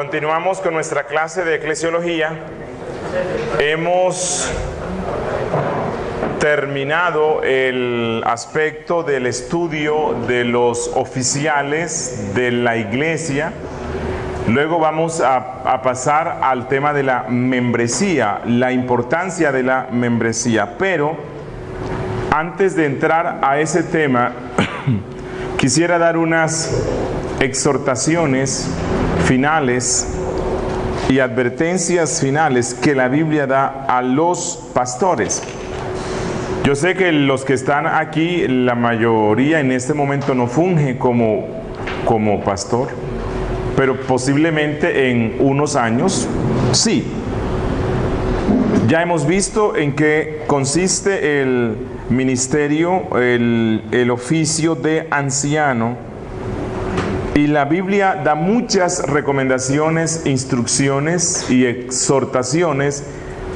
Continuamos con nuestra clase de eclesiología. Hemos terminado el aspecto del estudio de los oficiales de la iglesia. Luego vamos a pasar al tema de la membresía, la importancia de la membresía. Pero antes de entrar a ese tema, quisiera dar unas exhortaciones finales y advertencias finales que la Biblia da a los pastores. Yo sé que los que están aquí, la mayoría en este momento no funge como pastor, pero posiblemente en unos años sí. Ya hemos visto en qué consiste el ministerio, el oficio de anciano. Y la Biblia da muchas recomendaciones, instrucciones y exhortaciones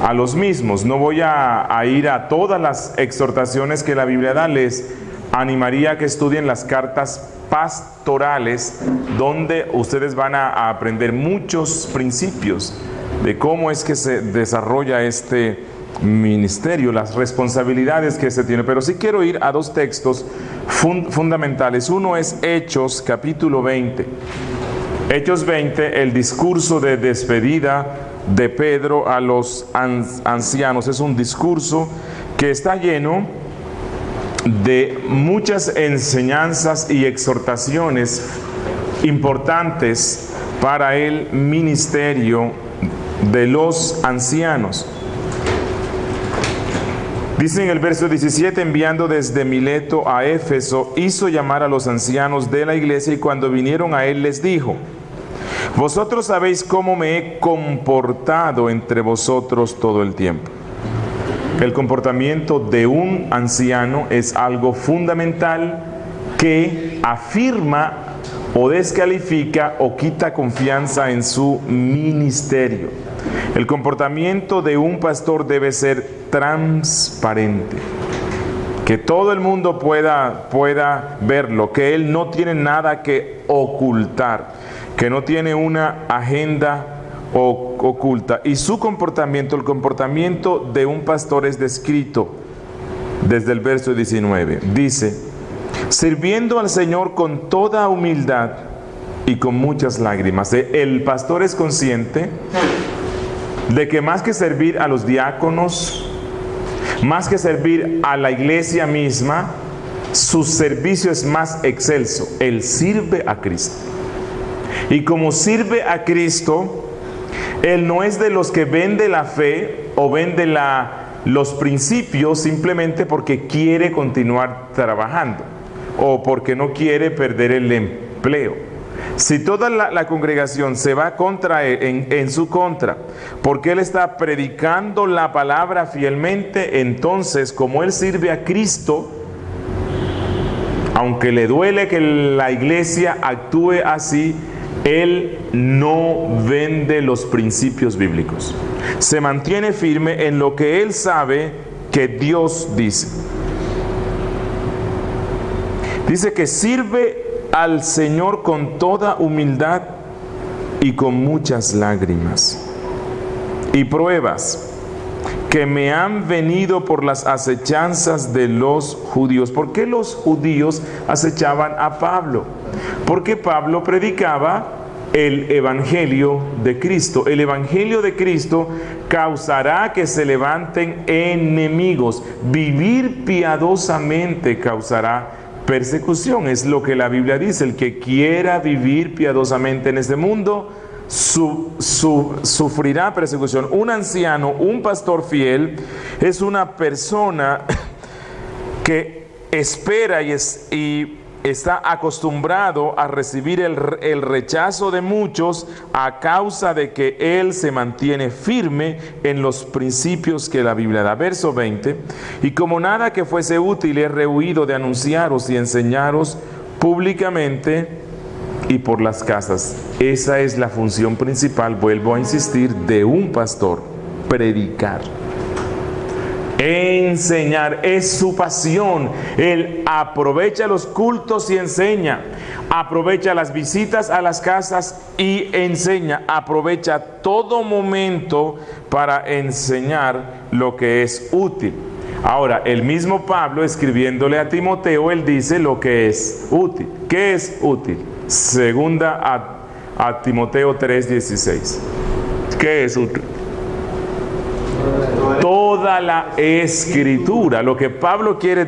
a los mismos. No voy a ir a todas las exhortaciones que la Biblia da. Les animaría a que estudien las cartas pastorales, donde ustedes van a aprender muchos principios de cómo es que se desarrolla este ministerio, las responsabilidades que se tiene. Pero sí quiero ir a dos textos fundamentales. Uno es Hechos capítulo 20. Hechos 20, el discurso de despedida de Pedro a los ancianos. Es un discurso que está lleno de muchas enseñanzas y exhortaciones importantes para el ministerio de los ancianos. Dice en el verso 17, enviando desde Mileto a Éfeso, hizo llamar a los ancianos de la iglesia y cuando vinieron a él les dijo: vosotros sabéis cómo me he comportado entre vosotros todo el tiempo. El comportamiento de un anciano es algo fundamental que afirma o descalifica o quita confianza en su ministerio. El comportamiento de un pastor debe ser transparente, que todo el mundo pueda verlo, que él no tiene nada que ocultar, que no tiene una agenda oculta. Y su comportamiento, el comportamiento de un pastor es descrito desde el verso 19. Dice: sirviendo al Señor con toda humildad y con muchas lágrimas. El pastor es consciente de que más que servir a los diáconos, más que servir a la iglesia misma, su servicio es más excelso. Él sirve a Cristo. Y como sirve a Cristo, él no es de los que vende la fe o vende los principios simplemente porque quiere continuar trabajando o porque no quiere perder el empleo. Si toda la congregación se va contra él, en su contra, porque él está predicando la palabra fielmente, entonces como él sirve a Cristo, aunque le duele que la iglesia actúe así, él no vende los principios bíblicos. Se mantiene firme en lo que él sabe que Dios dice. Dice que sirve al Señor con toda humildad y con muchas lágrimas y pruebas que me han venido por las acechanzas de los judíos. ¿Por qué los judíos acechaban a Pablo? Porque Pablo predicaba el evangelio de Cristo. El evangelio de Cristo causará que se levanten enemigos. Vivir piadosamente causará persecución, es lo que la Biblia dice. El que quiera vivir piadosamente en este mundo sufrirá persecución. Un anciano, un pastor fiel, es una persona que espera y está acostumbrado a recibir el rechazo de muchos a causa de que él se mantiene firme en los principios que la Biblia da. Verso 20, y como nada que fuese útil he rehuido de anunciaros y enseñaros públicamente y por las casas. Esa es la función principal, vuelvo a insistir, de un pastor: predicar. Enseñar es su pasión. Él aprovecha los cultos y enseña. Aprovecha las visitas a las casas y enseña. Aprovecha todo momento para enseñar lo que es útil. Ahora, el mismo Pablo, escribiéndole a Timoteo, él dice lo que es útil. ¿Qué es útil? Segunda a Timoteo 3:16. ¿Qué es útil? Toda la escritura. Lo que Pablo quiere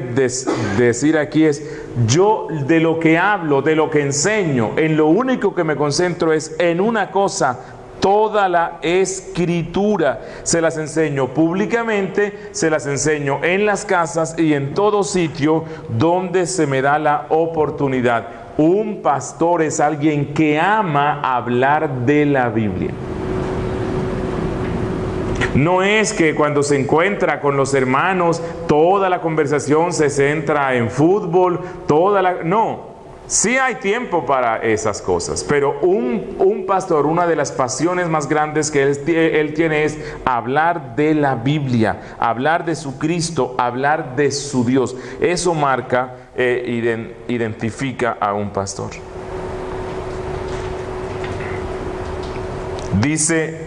decir aquí es: yo de lo que hablo, de lo que enseño, en lo único que me concentro es en una cosa. Toda la escritura se las enseño públicamente, se las enseño en las casas y en todo sitio donde se me da la oportunidad. Un pastor es alguien que ama hablar de la Biblia. No es que cuando se encuentra con los hermanos, toda la conversación se centra en fútbol, no. Sí hay tiempo para esas cosas, pero un pastor, una de las pasiones más grandes que él tiene es hablar de la Biblia, hablar de su Cristo, hablar de su Dios. Eso marca, identifica a un pastor. Dice,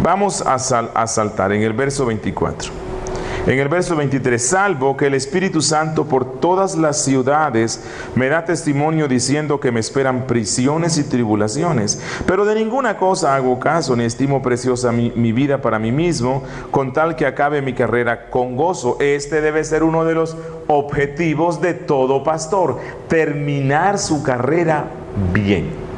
vamos a saltar en el verso 24. En el verso 23, salvo que el Espíritu Santo por todas las ciudades me da testimonio diciendo que me esperan prisiones y tribulaciones. Pero de ninguna cosa hago caso, ni estimo preciosa mi vida para mí mismo, con tal que acabe mi carrera con gozo. Este debe ser uno de los objetivos de todo pastor: terminar su carrera bien.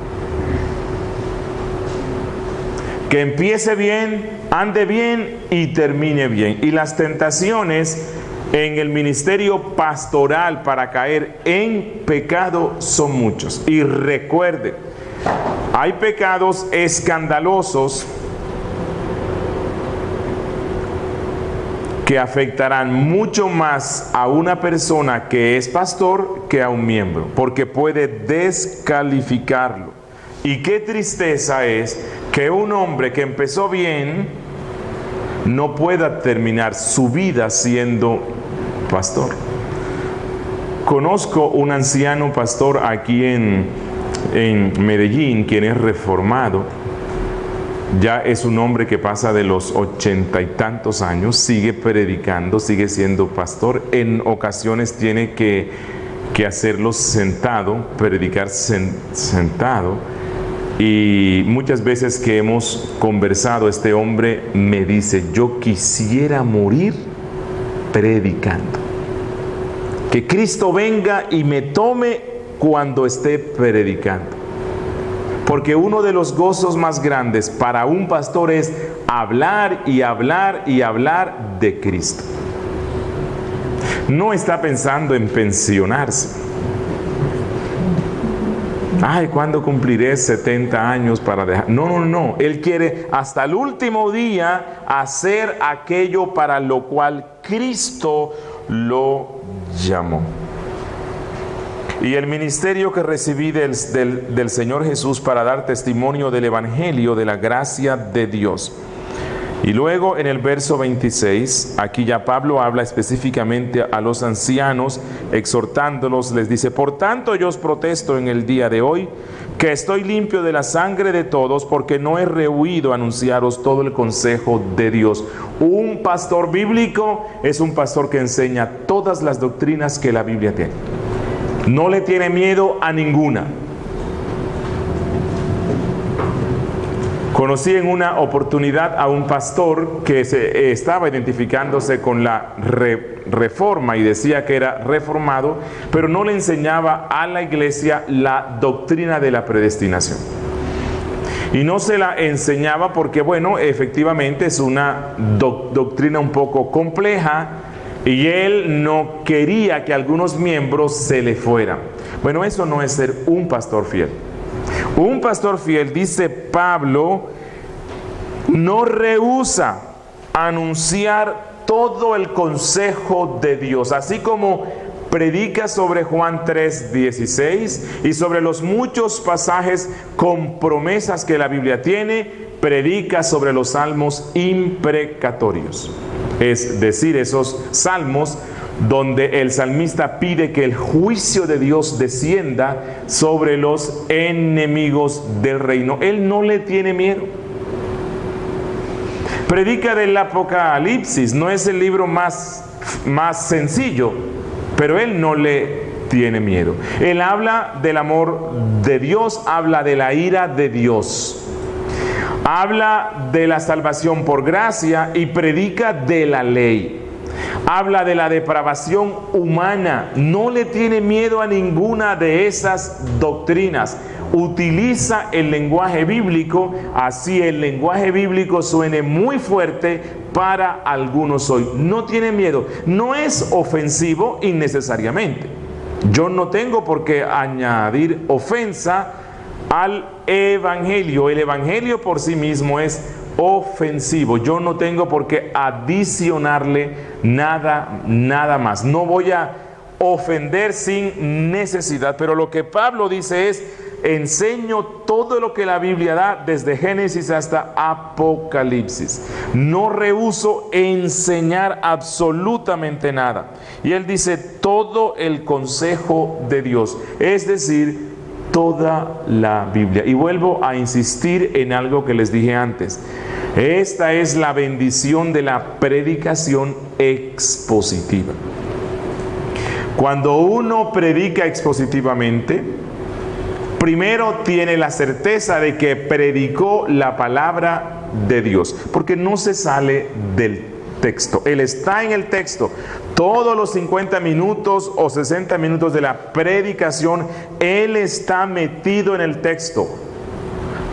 Que empiece bien, ande bien y termine bien. Y las tentaciones en el ministerio pastoral para caer en pecado son muchos. Y recuerde, hay pecados escandalosos que afectarán mucho más a una persona que es pastor que a un miembro, porque puede descalificarlo. Y qué tristeza es que un hombre que empezó bien no pueda terminar su vida siendo pastor. Conozco un anciano pastor aquí en Medellín, quien es reformado. Ya es un hombre que pasa de los 80 y tantos años, sigue predicando, sigue siendo pastor. En ocasiones tiene que hacerlo sentado, predicar sentado. Y muchas veces que hemos conversado, este hombre me dice: yo quisiera morir predicando. Que Cristo venga y me tome cuando esté predicando. Porque uno de los gozos más grandes para un pastor es hablar y hablar y hablar de Cristo. No está pensando en pensionarse. Ay, ¿cuándo cumpliré 70 años para dejar? No. Él quiere hasta el último día hacer aquello para lo cual Cristo lo llamó. Y el ministerio que recibí del Señor Jesús para dar testimonio del Evangelio, de la gracia de Dios. Y luego en el verso 26, aquí ya Pablo habla específicamente a los ancianos, exhortándolos, les dice: por tanto yo os protesto en el día de hoy, que estoy limpio de la sangre de todos, porque no he rehuido anunciaros todo el consejo de Dios. Un pastor bíblico es un pastor que enseña todas las doctrinas que la Biblia tiene. No le tiene miedo a ninguna. Conocí en una oportunidad a un pastor que estaba identificándose con la reforma y decía que era reformado, pero no le enseñaba a la iglesia la doctrina de la predestinación. Y no se la enseñaba porque, bueno, efectivamente es una doctrina un poco compleja y él no quería que algunos miembros se le fueran. Bueno, eso no es ser un pastor fiel. Un pastor fiel, dice Pablo, no rehúsa anunciar todo el consejo de Dios, así como predica sobre Juan 3:16 y sobre los muchos pasajes con promesas que la Biblia tiene. predica sobre los salmos imprecatorios, es decir, esos salmos donde el salmista pide que el juicio de Dios descienda sobre los enemigos del reino. Él no le tiene miedo. Predica del Apocalipsis, no es el libro más sencillo, pero él no le tiene miedo. Él habla del amor de Dios, habla de la ira de Dios, habla de la salvación por gracia y predica de la ley. Habla de la depravación humana, no le tiene miedo a ninguna de esas doctrinas. Utiliza el lenguaje bíblico, así el lenguaje bíblico suene muy fuerte para algunos hoy. No tiene miedo, no es ofensivo innecesariamente. Yo no tengo por qué añadir ofensa al evangelio. El evangelio por sí mismo es ofensivo. Yo no tengo por qué adicionarle nada más. No voy a ofender sin necesidad, pero lo que Pablo dice es: enseño todo lo que la Biblia da desde Génesis hasta Apocalipsis. No rehúso enseñar absolutamente nada. Y él dice todo el consejo de Dios, es decir, toda la Biblia. Y vuelvo a insistir en algo que les dije antes. Esta es la bendición de la predicación expositiva. Cuando uno predica expositivamente, primero tiene la certeza de que predicó la palabra de Dios, porque no se sale del texto. Él está en el texto. Todos los 50 minutos o 60 minutos de la predicación, él está metido en el texto,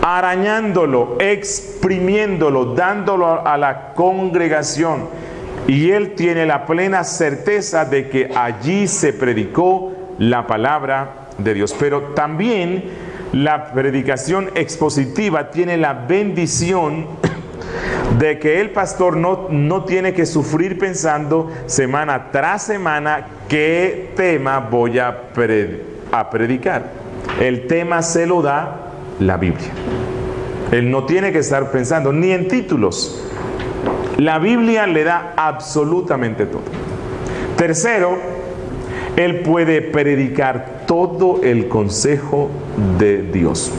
arañándolo, exprimiéndolo, dándolo a la congregación. Y él tiene la plena certeza de que allí se predicó la palabra de Dios. Pero también la predicación expositiva tiene la bendición de que el pastor no tiene que sufrir pensando semana tras semana qué tema voy a predicar. El tema se lo da la Biblia. Él no tiene que estar pensando ni en títulos. La Biblia le da absolutamente todo. Tercero, él puede predicar todo el consejo de Dios.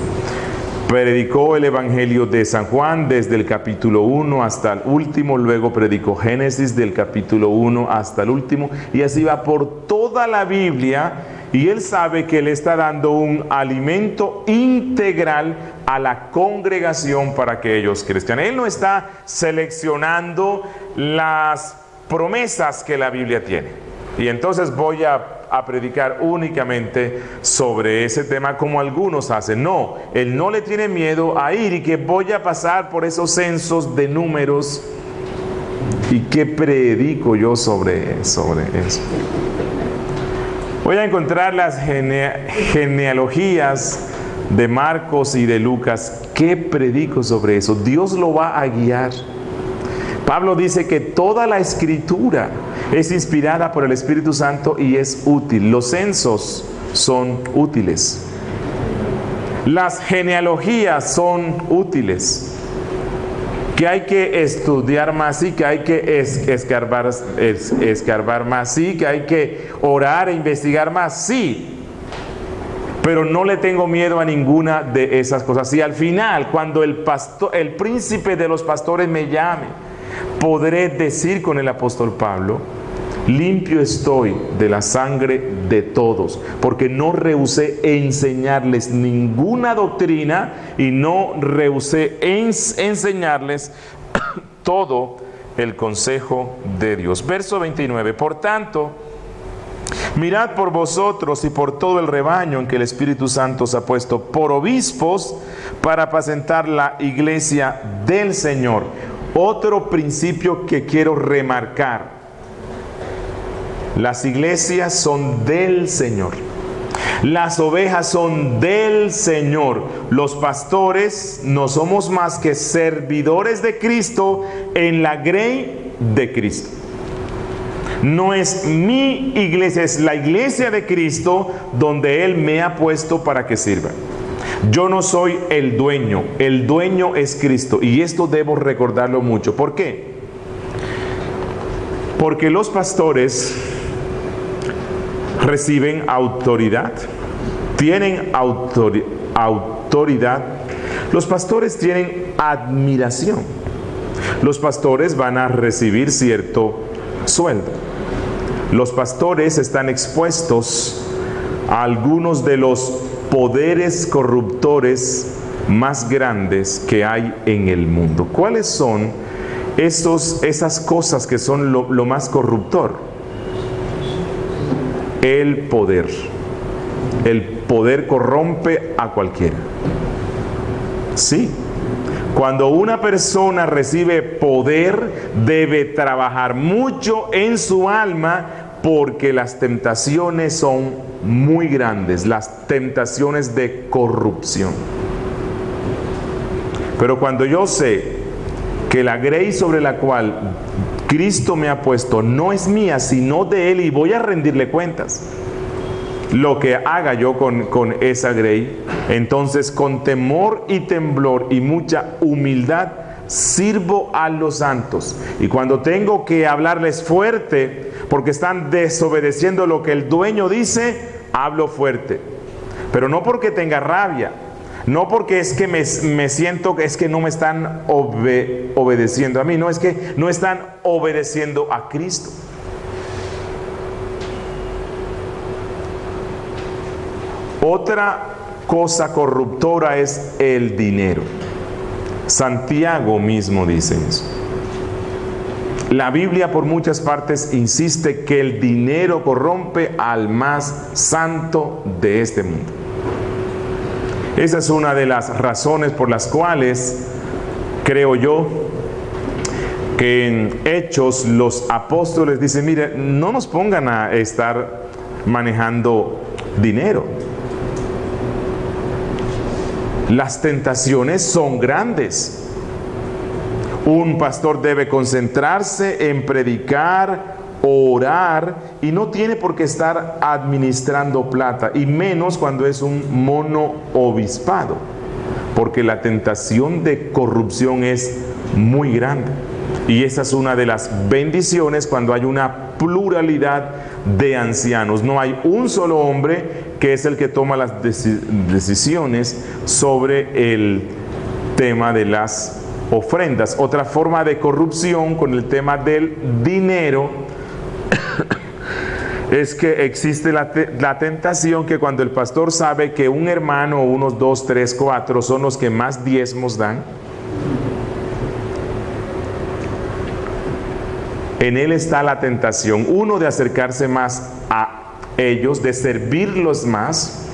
Predicó el Evangelio de San Juan desde el capítulo 1 hasta el último, luego predicó Génesis del capítulo 1 hasta el último, y así va por toda la Biblia, y él sabe que le está dando un alimento integral a la congregación para que ellos crezcan. Él no está seleccionando las promesas que la Biblia tiene, y entonces voy a predicar únicamente sobre ese tema como algunos hacen. No, él no le tiene miedo a ir y que voy a pasar por esos censos de números y qué predico yo sobre eso. Voy a encontrar las genealogías de Marcos y de Lucas. ¿Qué predico sobre eso? Dios lo va a guiar. Pablo dice que toda la escritura es inspirada por el Espíritu Santo y es útil. Los censos son útiles. Las genealogías son útiles. Que hay que estudiar más, sí, que hay que escarbar más, sí, que hay que orar e investigar más, sí. Pero no le tengo miedo a ninguna de esas cosas. Y al final, cuando el príncipe de los pastores me llame, podré decir con el apóstol Pablo: limpio estoy de la sangre de todos, porque no rehusé enseñarles ninguna doctrina y no rehusé enseñarles todo el consejo de Dios. Verso 29. Por tanto, mirad por vosotros y por todo el rebaño en que el Espíritu Santo os ha puesto por obispos para apacentar la iglesia del Señor. Otro principio que quiero remarcar: las iglesias son del Señor. Las ovejas son del Señor. Los pastores no somos más que servidores de Cristo en la grey de Cristo. No es mi iglesia, es la iglesia de Cristo donde Él me ha puesto para que sirva. Yo no soy el dueño es Cristo. Y esto debo recordarlo mucho. ¿Por qué? Porque los pastores reciben autoridad, tienen autoridad. Los pastores tienen admiración. Los pastores van a recibir cierto sueldo. Los pastores están expuestos a algunos de los poderes corruptores más grandes que hay en el mundo. ¿Cuáles son esas cosas que son lo más corruptor? El poder. El poder corrompe a cualquiera. Sí. Cuando una persona recibe poder, debe trabajar mucho en su alma, porque las tentaciones son muy grandes, las tentaciones de corrupción. Pero cuando yo sé que la grey sobre la cual Cristo me ha puesto no es mía, sino de Él, y voy a rendirle cuentas lo que haga yo con esa grey, entonces con temor y temblor y mucha humildad sirvo a los santos. Y cuando tengo que hablarles fuerte porque están desobedeciendo lo que el dueño dice, hablo fuerte. Pero no porque tenga rabia, no porque es que me siento que es que no me están obedeciendo a mí, no, es que no están obedeciendo a Cristo. Otra cosa corruptora es el dinero. Santiago mismo dice eso. La Biblia por muchas partes insiste que el dinero corrompe al más santo de este mundo. Esa es una de las razones por las cuales creo yo que en Hechos los apóstoles dicen: mire, no nos pongan a estar manejando dinero. Las tentaciones son grandes. Un pastor debe concentrarse en predicar, orar, y no tiene por qué estar administrando plata, y menos cuando es un monoobispado, porque la tentación de corrupción es muy grande. Y esa es una de las bendiciones cuando hay una pluralidad de ancianos. No hay un solo hombre que es el que toma las decisiones sobre el tema de las ofrendas. Otra forma de corrupción con el tema del dinero es que existe la tentación que cuando el pastor sabe que un hermano, unos 2, 3, 4 son los que más diezmos dan, en él está la tentación, uno, de acercarse más a ellos, de servirlos más,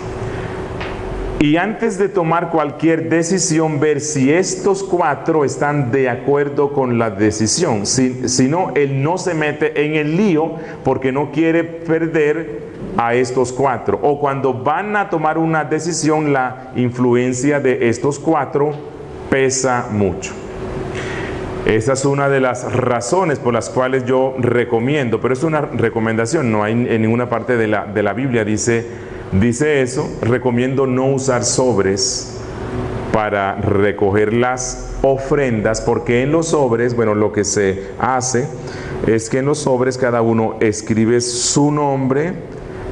y antes de tomar cualquier decisión, ver si estos 4 están de acuerdo con la decisión. Si no, él no se mete en el lío porque no quiere perder a estos 4. O cuando van a tomar una decisión, la influencia de estos 4 pesa mucho. Esa es una de las razones por las cuales yo recomiendo, pero es una recomendación, no hay en ninguna parte de la Biblia dice eso. Recomiendo no usar sobres para recoger las ofrendas, porque en los sobres, bueno, lo que se hace es que en los sobres cada uno escribe su nombre,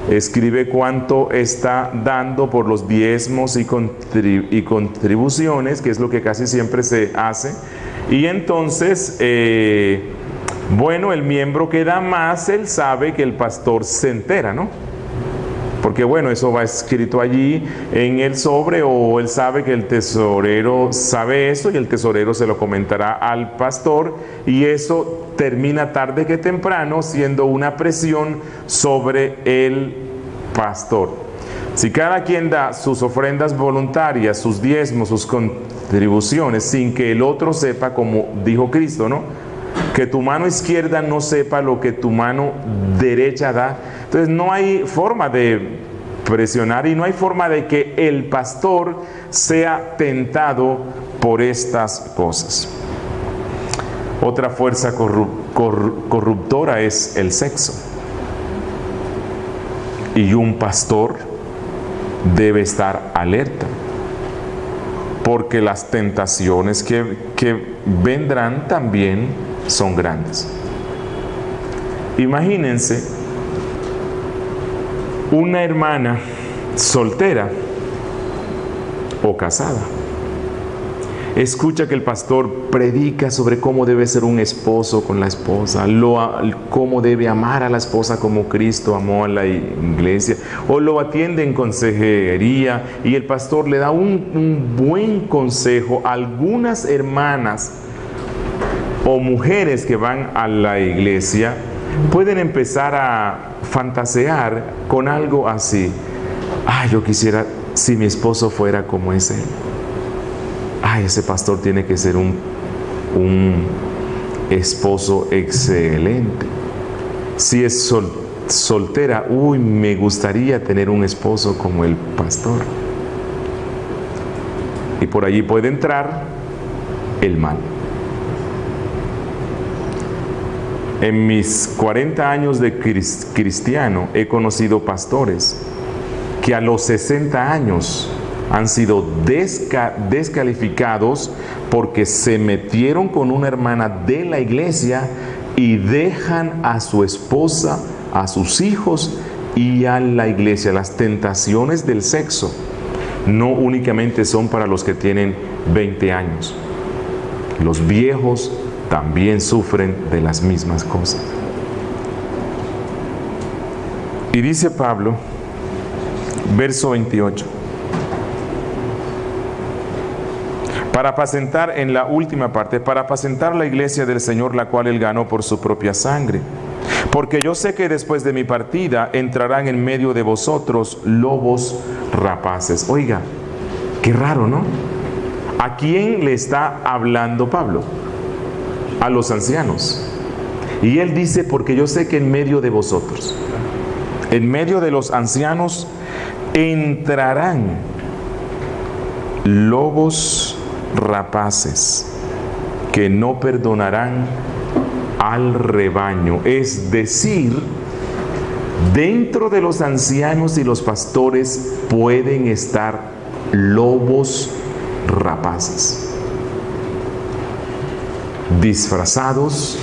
escribe cuánto está dando por los diezmos y contribuciones, que es lo que casi siempre se hace. Y entonces, bueno, el miembro que da más, él sabe que el pastor se entera, ¿no? Porque bueno, eso va escrito allí en el sobre, o él sabe que el tesorero sabe eso y el tesorero se lo comentará al pastor, y eso termina tarde que temprano siendo una presión sobre el pastor. Si cada quien da sus ofrendas voluntarias, sus diezmos, sus contribuciones, sin que el otro sepa, como dijo Cristo, ¿no? Que tu mano izquierda no sepa lo que tu mano derecha da. Entonces no hay forma de presionar y no hay forma de que el pastor sea tentado por estas cosas. Otra fuerza corruptora es el sexo. Y un pastor debe estar alerta. porque las tentaciones que vendrán también son grandes. Imagínense una hermana soltera o casada. Escucha que el pastor predica sobre cómo debe ser un esposo con la esposa, cómo debe amar a la esposa como Cristo amó a la iglesia, o lo atiende en consejería y el pastor le da un buen consejo a algunas hermanas o mujeres que van a la iglesia. Pueden empezar a fantasear con algo así: ay, yo quisiera si mi esposo fuera como ese. Ay, ese pastor tiene que ser un esposo excelente. Si es soltera, uy, me gustaría tener un esposo como el pastor. Y por allí puede entrar el mal. En mis 40 años de cristiano he conocido pastores que a los 60 años han sido descalificados porque se metieron con una hermana de la iglesia y dejan a su esposa, a sus hijos y a la iglesia. Las tentaciones del sexo no únicamente son para los que tienen 20 años. Los viejos también sufren de las mismas cosas. Y dice Pablo, verso 28. Para apacentar, en la última parte, para apacentar la iglesia del Señor, la cual Él ganó por su propia sangre. Porque yo sé que después de mi partida entrarán en medio de vosotros lobos rapaces. Oiga, qué raro, ¿no? ¿A quién le está hablando Pablo? A los ancianos. Y él dice, porque yo sé que en medio de vosotros, en medio de los ancianos, entrarán lobos rapaces que no perdonarán al rebaño. Es decir, dentro de los ancianos y los pastores pueden estar lobos rapaces, disfrazados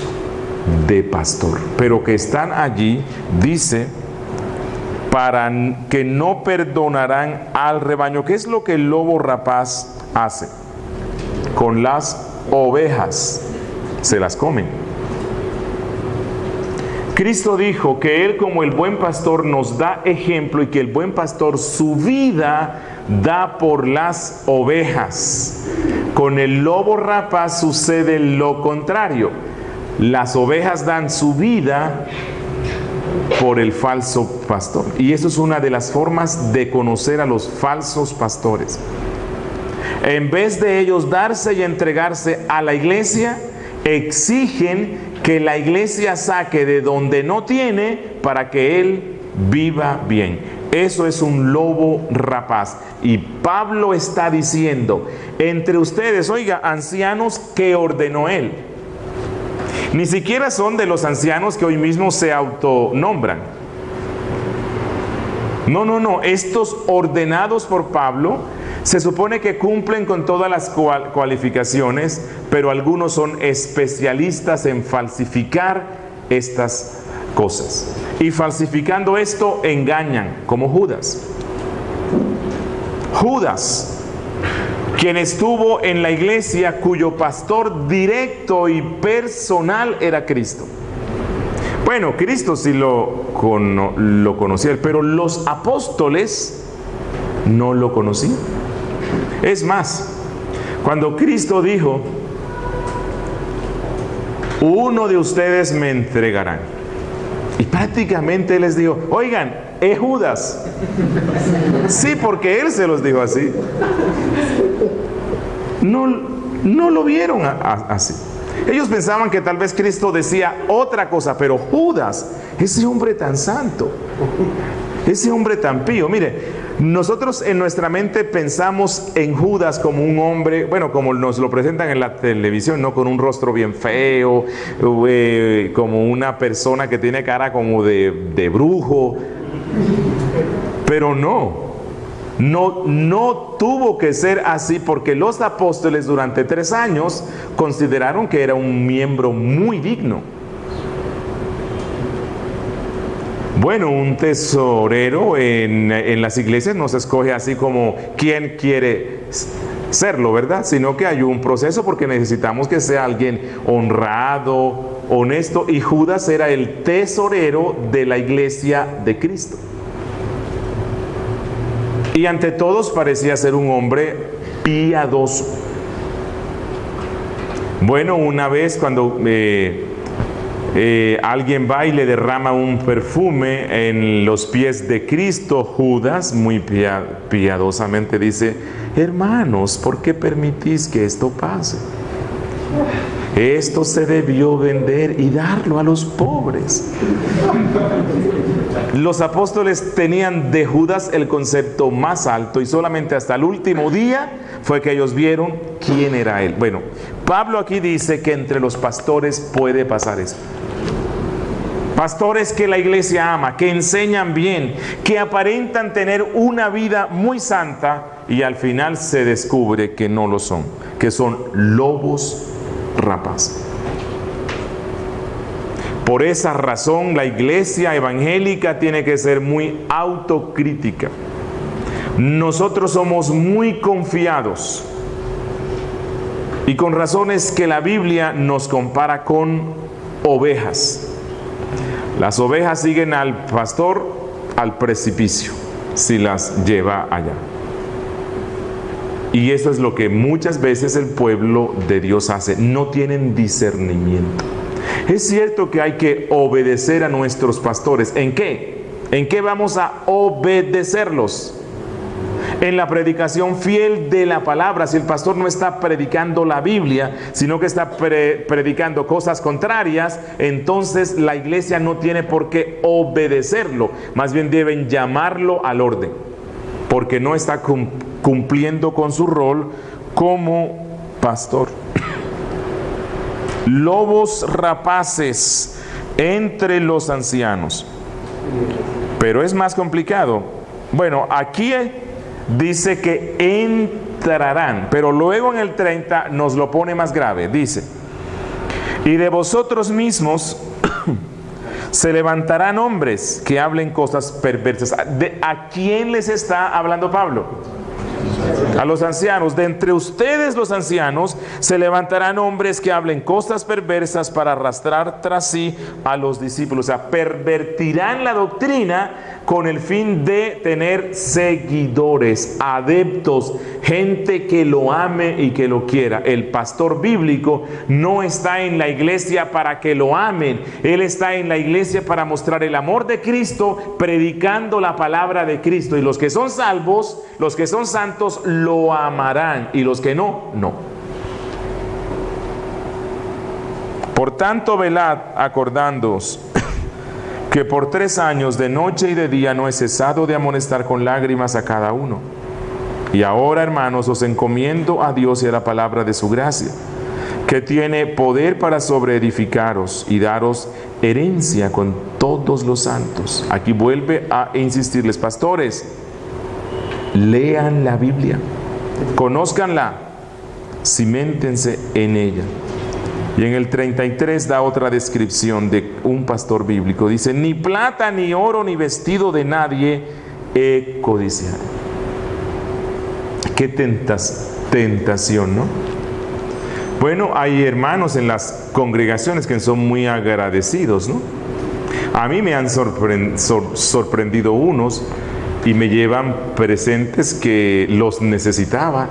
de pastor, pero que están allí, dice, para que no perdonarán al rebaño. ¿Qué es lo que el lobo rapaz hace? Con las ovejas se las comen. Cristo dijo que Él, como el buen pastor, nos da ejemplo y que el buen pastor su vida da por las ovejas. Con el lobo rapaz sucede lo contrario. Las ovejas dan su vida por el falso pastor. Y eso es una de las formas de conocer a los falsos pastores. En vez de ellos darse y entregarse a la iglesia, exigen que la iglesia saque de donde no tiene para que él viva bien. Eso es un lobo rapaz. Y Pablo está diciendo, entre ustedes, oiga, ancianos que ordenó él. Ni siquiera son de los ancianos que hoy mismo se autonombran. No. Estos ordenados por Pablo se supone que cumplen con todas las cualificaciones, pero algunos son especialistas en falsificar estas cosas. Y falsificando esto engañan, como Judas. Judas, quien estuvo en la iglesia cuyo pastor directo y personal era Cristo. Bueno, Cristo sí lo conocía, pero los apóstoles no lo conocían. Es más, cuando Cristo dijo, uno de ustedes me entregarán, y prácticamente Él les dijo, oigan, es Judas. Sí, porque Él se los dijo así. No lo vieron así. Ellos pensaban que tal vez Cristo decía otra cosa, pero Judas, ese hombre tan santo, ese hombre tan pío, mire, nosotros en nuestra mente pensamos en Judas como un hombre, bueno, como nos lo presentan en la televisión, ¿no? Con un rostro bien feo, como una persona que tiene cara como de brujo. Pero no, No tuvo que ser así, porque los apóstoles durante 3 años consideraron que era un miembro muy digno. Bueno, un tesorero en las iglesias no se escoge así como quien quiere serlo, ¿verdad? Sino que hay un proceso, porque necesitamos que sea alguien honrado, honesto, y Judas era el tesorero de la iglesia de Cristo. Y ante todos parecía ser un hombre piadoso. Bueno, una vez cuando alguien va y le derrama un perfume en los pies de Cristo, Judas muy piadosamente dice: hermanos, ¿por qué permitís que esto pase? Esto se debió vender y darlo a los pobres. Los apóstoles tenían de Judas el concepto más alto, y solamente hasta el último día fue que ellos vieron quién era él. Bueno, Pablo aquí dice que entre los pastores puede pasar eso. Pastores que la iglesia ama, que enseñan bien, que aparentan tener una vida muy santa, y al final se descubre que no lo son, que son lobos rapaces. Por esa razón, la iglesia evangélica tiene que ser muy autocrítica. Nosotros somos muy confiados, y con razones que la Biblia nos compara con ovejas. Las ovejas siguen al pastor al precipicio si las lleva allá. Y eso es lo que muchas veces el pueblo de Dios hace. No tienen discernimiento. Es cierto que hay que obedecer a nuestros pastores. ¿En qué? ¿En qué vamos a obedecerlos? En la predicación fiel de la palabra. Si el pastor no está predicando la Biblia, sino que está predicando cosas contrarias, entonces la iglesia no tiene por qué obedecerlo. Más bien deben llamarlo al orden, porque no está cumpliendo con su rol como pastor. Lobos rapaces entre los ancianos. Pero es más complicado. Bueno, aquí dice que entrarán, pero luego en el 30 nos lo pone más grave. Dice: y de vosotros mismos se levantarán hombres que hablen cosas perversas. ¿A quién les está hablando Pablo? A los ancianos. De entre ustedes, los ancianos, se levantarán hombres que hablen cosas perversas para arrastrar tras sí a los discípulos. O sea, pervertirán la doctrina con el fin de tener seguidores, adeptos, gente que lo ame y que lo quiera. El pastor bíblico no está en la iglesia para que lo amen. Él está en la iglesia para mostrar el amor de Cristo, predicando la palabra de Cristo. Y los que son salvos, los que son santos, lo amarán, y los que no, no. Por tanto, velad, acordándoos que por 3 años de noche y de día no he cesado de amonestar con lágrimas a cada uno. Y ahora, hermanos, os encomiendo a Dios y a la palabra de su gracia, que tiene poder para sobreedificaros y daros herencia con todos los santos. Aquí vuelve a insistirles: pastores, lean la Biblia, conózcanla, ciméntense en ella. Y en el 33 da otra descripción de un pastor bíblico. Dice: ni plata, ni oro, ni vestido de nadie he codiciado. Qué tentación, ¿no? Bueno, hay hermanos en las congregaciones que son muy agradecidos, ¿no? A mí me han sorprendido unos, y me llevan presentes que los necesitaba,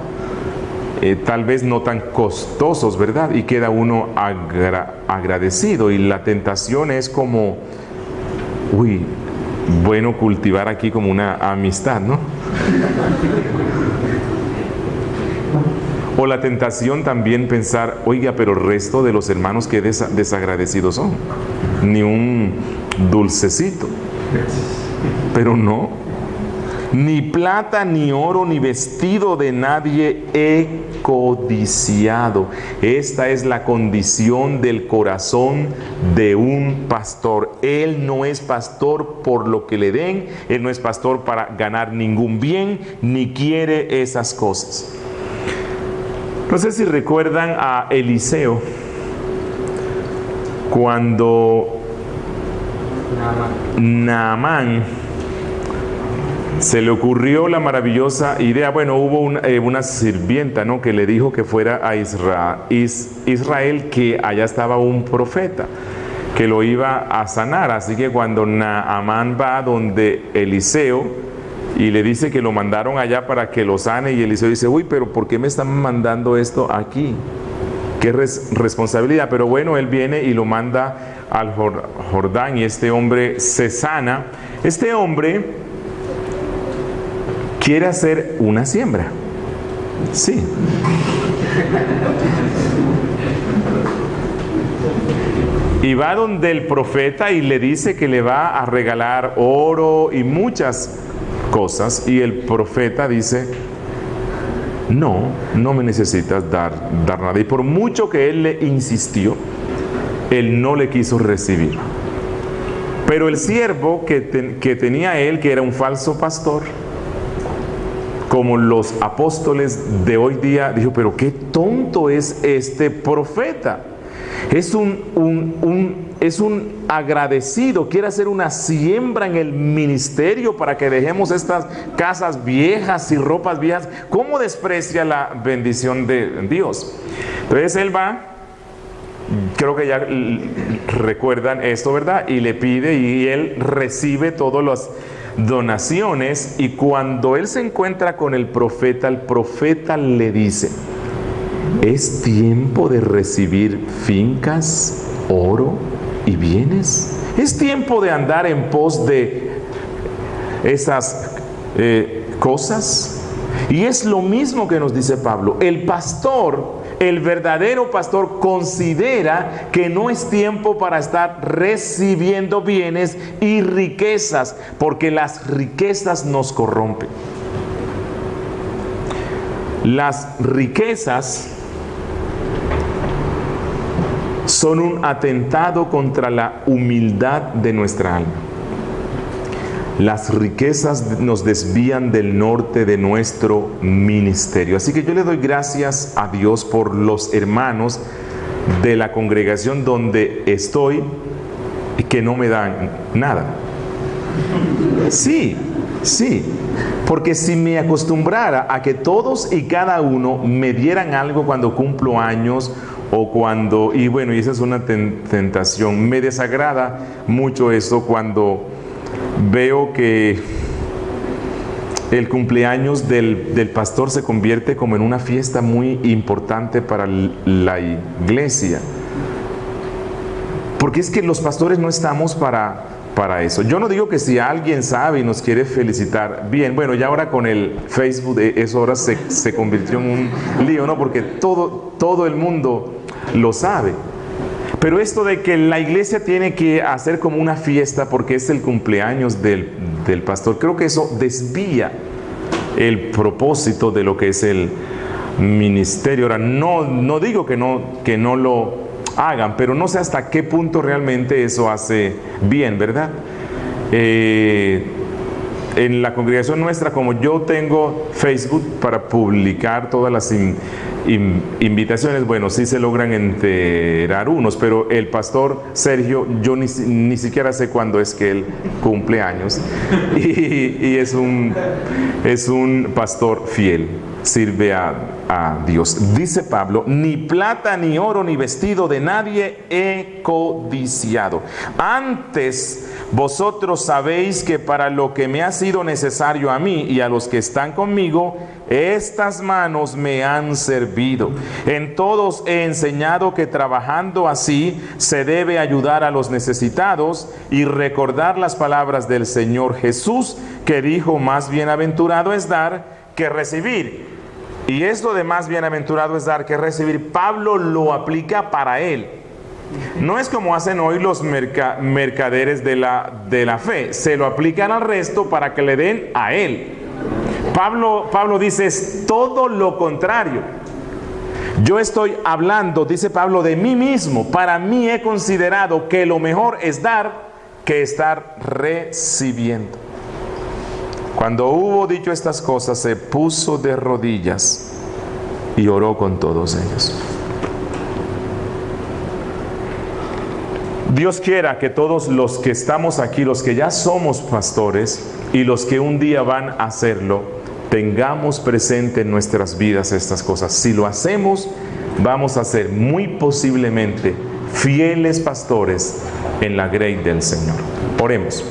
tal vez no tan costosos, ¿verdad? Y queda uno agradecido, y la tentación es como, bueno, cultivar aquí como una amistad, ¿no? O la tentación también pensar: oiga, pero el resto de los hermanos que desagradecidos son, ni un dulcecito. Pero no. Ni plata, ni oro, ni vestido de nadie he codiciado. Esta es la condición del corazón de un pastor. Él no es pastor por lo que le den, él no es pastor para ganar ningún bien, ni quiere esas cosas. No sé si recuerdan a Eliseo, cuando Naamán se le ocurrió la maravillosa idea. Bueno, hubo una sirvienta, ¿no?, que le dijo que fuera a Israel, que allá estaba un profeta que lo iba a sanar. Así que cuando Naamán va donde Eliseo y le dice que lo mandaron allá para que lo sane, y Eliseo dice: uy, pero ¿por qué me están mandando esto aquí? Qué responsabilidad. Pero bueno, él viene y lo manda al Jordán, y este hombre se sana. Este hombre quiere hacer una siembra. Sí. Y va donde el profeta y le dice que le va a regalar oro y muchas cosas. Y el profeta dice: no me necesitas dar nada. Y por mucho que él le insistió, él no le quiso recibir. Pero el siervo que tenía él, que era un falso pastor, como los apóstoles de hoy día, dijo: pero qué tonto es este profeta. Es un agradecido, quiere hacer una siembra en el ministerio para que dejemos estas casas viejas y ropas viejas. ¿Cómo desprecia la bendición de Dios? Entonces él va, creo que ya recuerdan esto, ¿verdad? Y le pide, y él recibe todas las donaciones. Y cuando él se encuentra con el profeta le dice: ¿es tiempo de recibir fincas, oro y bienes? ¿Es tiempo de andar en pos de esas cosas? Y es lo mismo que nos dice Pablo. El pastor, el verdadero pastor, considera que no es tiempo para estar recibiendo bienes y riquezas, porque las riquezas nos corrompen. Las riquezas son un atentado contra la humildad de nuestra alma. Las riquezas nos desvían del norte de nuestro ministerio. Así que yo le doy gracias a Dios por los hermanos de la congregación donde estoy y que no me dan nada. Sí, porque si me acostumbrara a que todos y cada uno me dieran algo cuando cumplo años, o cuando, y bueno, y esa es una tentación, me desagrada mucho eso cuando veo que el cumpleaños del pastor se convierte como en una fiesta muy importante para la iglesia, porque es que los pastores no estamos para eso. Yo no digo que si alguien sabe y nos quiere felicitar, bien, bueno, ya ahora con el Facebook eso ahora se convirtió en un lío, ¿no? Porque todo el mundo lo sabe. Pero esto de que la iglesia tiene que hacer como una fiesta porque es el cumpleaños del pastor, creo que eso desvía el propósito de lo que es el ministerio. Ahora, no digo que no lo hagan, pero no sé hasta qué punto realmente eso hace bien, ¿verdad? En la congregación nuestra, como yo tengo Facebook para publicar todas las invitaciones, bueno, sí se logran enterar unos, pero el pastor Sergio, yo ni siquiera sé cuándo es que él cumple años, y es un pastor fiel, sirve a Dios. Dice Pablo: ni plata, ni oro, ni vestido de nadie he codiciado. Antes vosotros sabéis que para lo que me ha sido necesario a mí y a los que están conmigo, estas manos me han servido. En todos he enseñado que trabajando así se debe ayudar a los necesitados y recordar las palabras del Señor Jesús, que dijo: más bienaventurado es dar que recibir. Y esto de más bienaventurado es dar que recibir, Pablo lo aplica para él. No es como hacen hoy los mercaderes de la fe, se lo aplican al resto para que le den a él. Pablo dice, es todo lo contrario. Yo estoy hablando, dice Pablo, de mí mismo. Para mí he considerado que lo mejor es dar que estar recibiendo. Cuando hubo dicho estas cosas, se puso de rodillas y oró con todos ellos. Dios quiera que todos los que estamos aquí, los que ya somos pastores y los que un día van a hacerlo, tengamos presente en nuestras vidas estas cosas. Si lo hacemos, vamos a ser muy posiblemente fieles pastores en la grey del Señor. Oremos.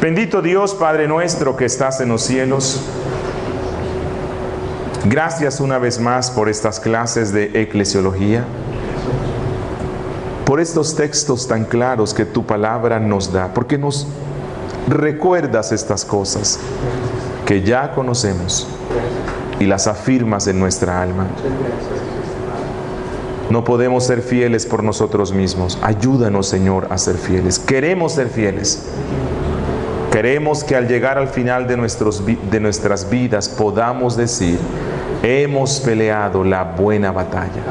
Bendito Dios, Padre nuestro que estás en los cielos, gracias una vez más por estas clases de eclesiología, por estos textos tan claros que tu palabra nos da, porque nos recuerdas estas cosas que ya conocemos y las afirmas en nuestra alma. No podemos ser fieles por nosotros mismos. Ayúdanos, Señor, a ser fieles. Queremos ser fieles. Queremos que al llegar al final de nuestras vidas podamos decir: hemos peleado la buena batalla.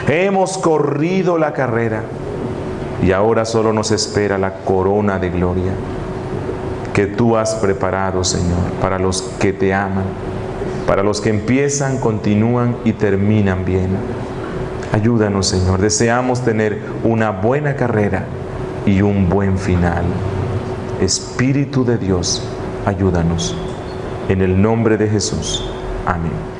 Hemos corrido la carrera y ahora solo nos espera la corona de gloria que tú has preparado, Señor, para los que te aman, para los que empiezan, continúan y terminan bien. Ayúdanos, Señor. Deseamos tener una buena carrera y un buen final. Espíritu de Dios, ayúdanos. En el nombre de Jesús. Amén.